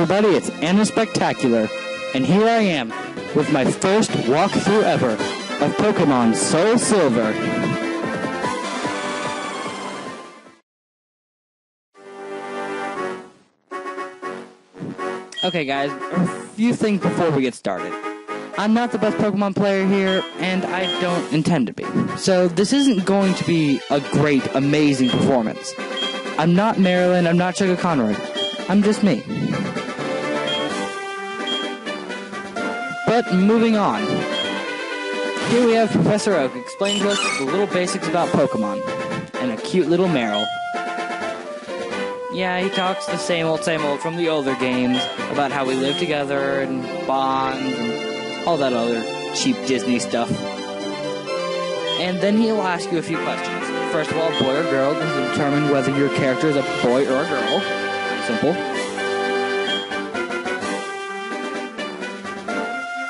everybody, it's Anna Spectacular, and here I am with my first walkthrough ever of Pokemon Soul Silver. Okay guys, a few things before we get started. I'm not the best Pokemon player here, and I don't intend to be. So this isn't going to be a great, amazing performance. I'm not Marilyn, I'm not Sugar Conroy. I'm just me. But moving on. Here we have Professor Oak explaining to us the little basics about Pokemon. And a cute little Meryl. Yeah, he talks the same old from the older games about how we live together and bonds and all that other cheap Disney stuff. And then he'll ask you a few questions. First of all, boy or girl, to determine whether your character is a boy or a girl. Simple.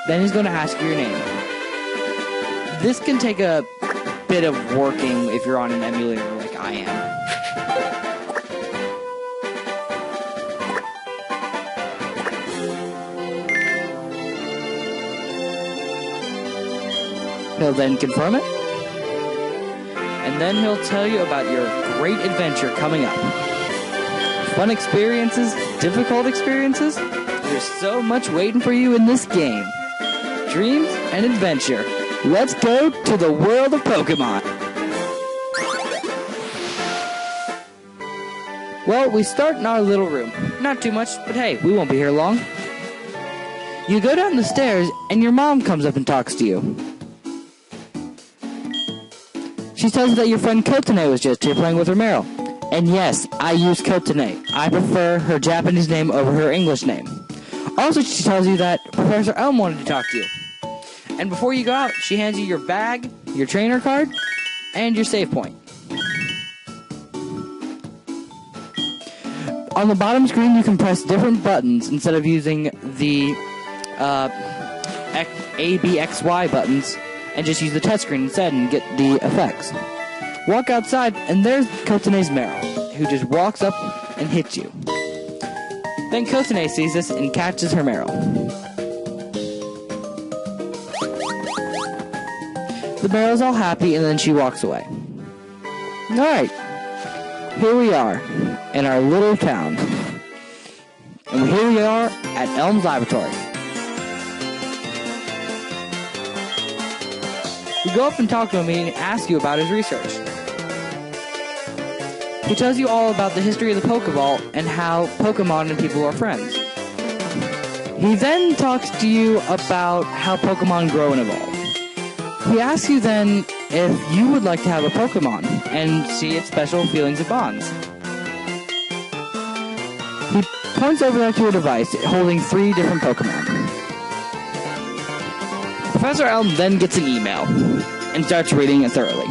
Then he's going to ask you your name. This can take a bit of working if you're on an emulator like I am. He'll then confirm it, and then he'll tell you about your great adventure coming up. Fun experiences, difficult experiences, there's so much waiting for you in this game. Dreams and adventure. Let's go to the world of Pokemon. Well, we start in our little room. Not too much, but hey, we won't be here long. You go down the stairs, and your mom comes up and talks to you. She tells you that your friend Kotane was just here playing with her Meryl. And yes, I use Kotane. I prefer her Japanese name over her English name. Also, she tells you that Professor Elm wanted to talk to you. And before you go out, she hands you your bag, your trainer card, and your save point. On the bottom screen, you can press different buttons instead of using the A, B, X, Y buttons. And just use the touchscreen instead and get the effects. Walk outside, and there's Kotane's Meryl, who just walks up and hits you. Then Kotane sees this and catches her Meryl. The Meryl's all happy, and then she walks away. Alright, here we are, in our little town. And here we are at Elm's Laboratory. You go up and talk to him and ask you about his research. He tells you all about the history of the Pokeball and how Pokemon and people are friends. He then talks to you about how Pokemon grow and evolve. He asks you then if you would like to have a Pokemon and see its special feelings and bonds. He points over there to a device holding 3 different Pokemon. Professor Elm then gets an email and starts reading it thoroughly.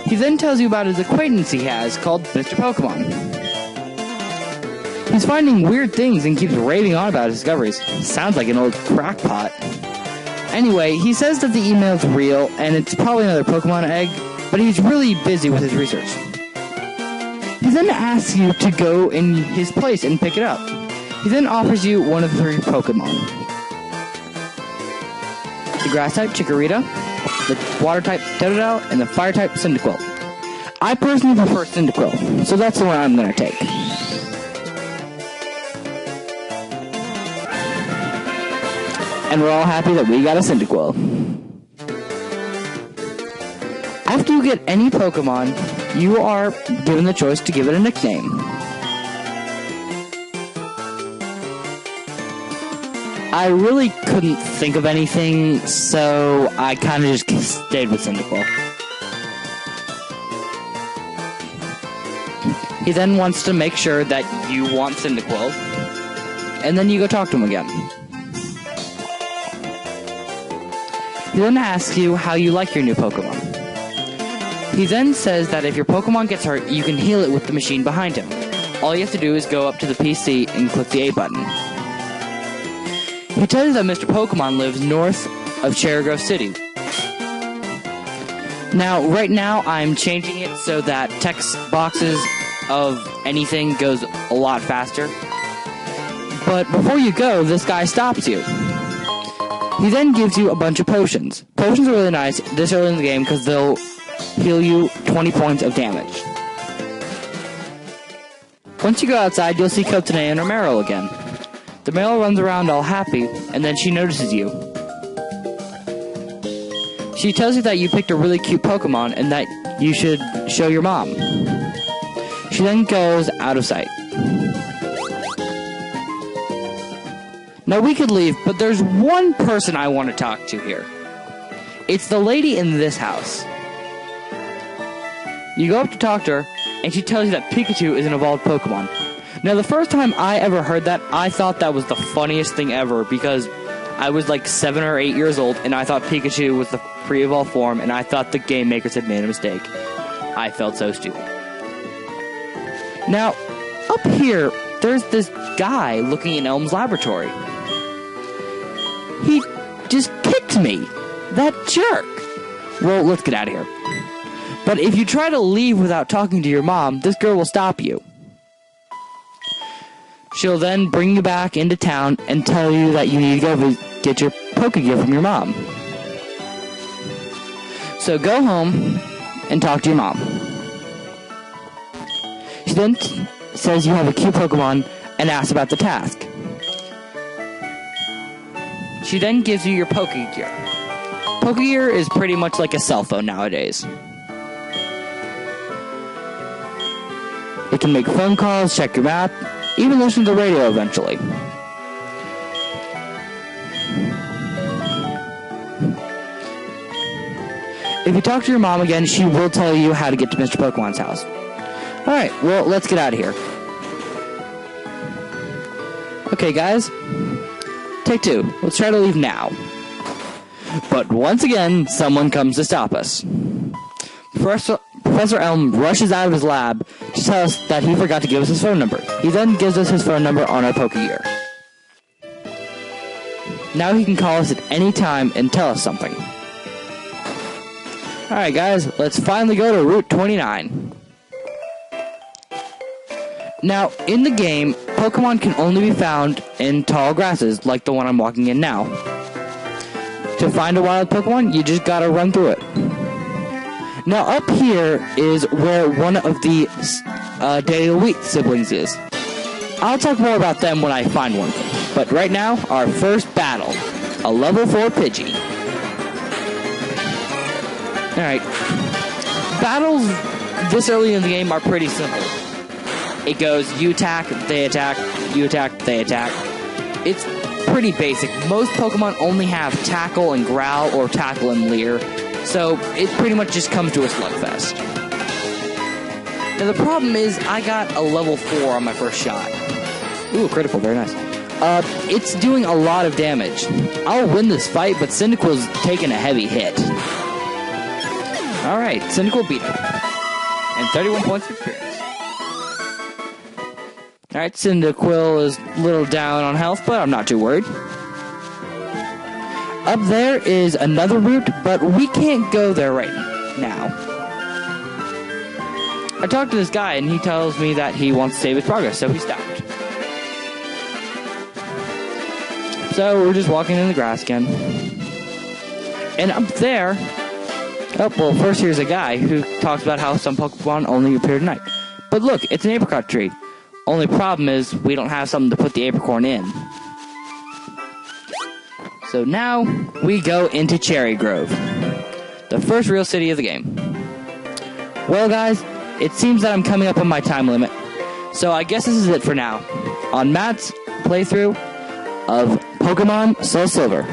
He then tells you about his acquaintance he has called Mr. Pokemon. He's finding weird things and keeps raving on about his discoveries. Sounds like an old crackpot. Anyway, he says that the email's real and it's probably another Pokemon egg, but he's really busy with his research. He then asks you to go in his place and pick it up. He then offers you one of the 3 Pokemon. The Grass-type Chikorita, the Water-type Totodile, and the Fire-type Cyndaquil. I personally prefer Cyndaquil, so that's the one I'm going to take. And we're all happy that we got a Cyndaquil. After you get any Pokemon, you are given the choice to give it a nickname. I really couldn't think of anything, so I kind of just stayed with Cyndaquil. He then wants to make sure that you want Cyndaquil, and then you go talk to him again. He then asks you how you like your new Pokemon. He then says that if your Pokemon gets hurt, you can heal it with the machine behind him. All you have to do is go up to the PC and click the A button. He tells you that Mr. Pokemon lives north of Cherry Grove City. Now, right now, I'm changing it so that text boxes of anything goes a lot faster. But before you go, this guy stops you. He then gives you a bunch of potions. Potions are really nice this early in the game because they'll heal you 20 points of damage. Once you go outside, you'll see Kotane and Romero again. The male runs around all happy, and then she notices you. She tells you that you picked a really cute Pokemon and that you should show your mom. She then goes out of sight. Now we could leave, but there's one person I want to talk to here. It's the lady in this house. You go up to talk to her, and she tells you that Pikachu is an evolved Pokemon. Now the first time I ever heard that, I thought that was the funniest thing ever because I was like 7 or 8 years old, and I thought Pikachu was the pre-evolved form, and I thought the game makers had made a mistake. I felt so stupid. Now, up here, there's this guy looking in Elm's laboratory. He just kicked me. That jerk. Well, let's get out of here. But if you try to leave without talking to your mom, this girl will stop you. She'll then bring you back into town and tell you that you need to go get your Pokegear from your mom. So go home and talk to your mom. She then says you have a cute Pokemon and asks about the task. She then gives you your Pokegear. Pokegear is pretty much like a cell phone nowadays. It can make phone calls, check your map, even listen to the radio eventually. If you talk to your mom again, she will tell you how to get to Mr. Pokemon's house. Alright, well, let's get out of here. Okay, guys. Take 2. Let's try to leave now. But once again, someone comes to stop us. Professor Elm rushes out of his lab to tell us that he forgot to give us his phone number. He then gives us his phone number on our Pokegear. Now he can call us at any time and tell us something. Alright guys, let's finally go to Route 29. Now, in the game, Pokemon can only be found in tall grasses, like the one I'm walking in now. To find a wild Pokemon, you just gotta run through it. Now, up here is where one of the Dale-Wheat siblings is. I'll talk more about them when I find one. But right now, our first battle. A level 4 Pidgey. Alright. Battles this early in the game are pretty simple. It goes, you attack, they attack, you attack, they attack. It's pretty basic. Most Pokemon only have Tackle and Growl or Tackle and Leer. So it pretty much just comes to a slugfest. Now the problem is I got a level 4 on my first shot. Ooh, critical, very nice. It's doing a lot of damage. I'll win this fight, but Cyndaquil's taking a heavy hit. Alright, Cyndaquil beat him. And 31 points of experience. Alright, Cyndaquil is a little down on health, but I'm not too worried. Up there is another route, but we can't go there right now. I talked to this guy, and he tells me that he wants to save his progress, so he stopped. So we're just walking in the grass again. And up there... Oh, well, first here's a guy who talks about how some Pokemon only appear at night. But look, it's an apricot tree. Only problem is, we don't have something to put the apricorn in. So now, we go into Cherry Grove. The first real city of the game. Well guys, it seems that I'm coming up on my time limit. So I guess this is it for now. On Matt's playthrough of Pokemon Soul Silver.